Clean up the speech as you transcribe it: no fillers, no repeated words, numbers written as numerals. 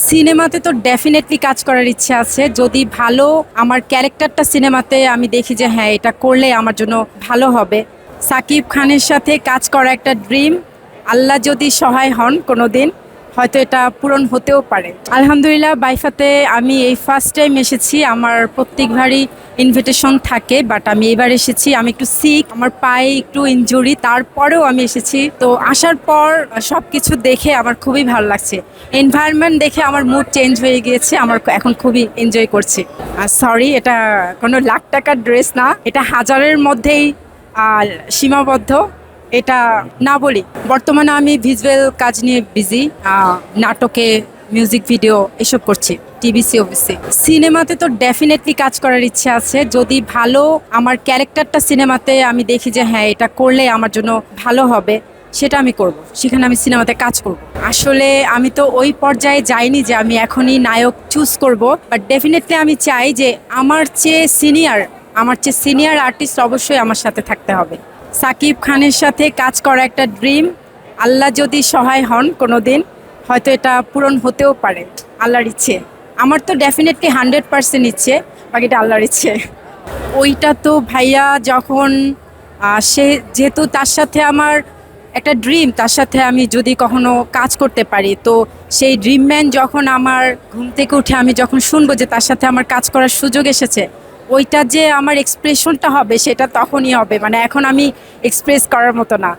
সিনেমাতে তো ডেফিনেটলি কাজ করার ইচ্ছে আছে। যদি ভালো আমার ক্যারেক্টারটা সিনেমাতে আমি দেখি যে হ্যাঁ, এটা করলে আমার জন্য ভালো হবে। সাকিব খানের সাথে কাজ করা একটা ড্রিম। আল্লাহ যদি সহায় হন কোনোদিন, হয়তো এটা পূরণ হতেও পারে। আলহামদুলিল্লাহ, বাইফাতে আমি এই ফার্স্ট টাইম এসেছি। আমার প্রত্যেকবারই ইনভিটেশন থাকে, বাট আমি এবার এসেছি। আমি একটু সিক, আমার পায়ে একটু ইনজুরি, তারপরেও আমি এসেছি। তো আসার পর সব কিছু দেখে আমার খুবই ভালো লাগছে। এনভায়রনমেন্ট দেখে আমার মুড চেঞ্জ হয়ে গিয়েছে। আমার এখন খুবই এনজয় করছি। আর সরি, এটা কোনো লাখ টাকার ড্রেস না, এটা হাজারের মধ্যেই সীমাবদ্ধ। এটা না বলি। বর্তমানে আমি ভিজুয়াল কাজ নিয়ে বিজি, নাটকে মিউজিক ভিডিও এসব করছি, টিভিসি অফিসে। সিনেমাতে তো ডেফিনেটলি কাজ করার ইচ্ছে আছে। যদি ভালো আমার ক্যারেক্টারটা সিনেমাতে আমি দেখি যে হ্যাঁ, এটা করলে আমার জন্য ভালো হবে, সেটা আমি করব, সেখানে আমি সিনেমাতে কাজ করব। আসলে আমি তো ওই পর্যায়ে যাইনি যে আমি এখনই নায়ক চুজ করব, বাট ডেফিনেটলি আমি চাই যে আমার চেয়ে সিনিয়র আর্টিস্ট অবশ্যই আমার সাথে থাকতে হবে। সাকিব খানের সাথে কাজ করা একটা ড্রিম। আল্লাহ যদি সহায় হন কোনোদিন, হয়তো এটা পূরণ হতেও পারে। আল্লাহর ইচ্ছে। আমার তো ডেফিনেটলি 100% ইচ্ছে, বাকিটা আল্লাহর ইচ্ছে। ওইটা তো ভাইয়া যখন সে, যেহেতু তার সাথে আমার একটা ড্রিম, তার সাথে আমি যদি কখনো কাজ করতে পারি, তো সেই ড্রিম ম্যান যখন আমার ঘুম থেকে উঠে আমি যখন শুনবো যে তার সাথে আমার কাজ করার সুযোগ এসেছে, ওইটা যে আমার এক্সপ্রেশনটা হবে সেটা তখনই হবে। মানে এখন আমি এক্সপ্রেস করার মতো না।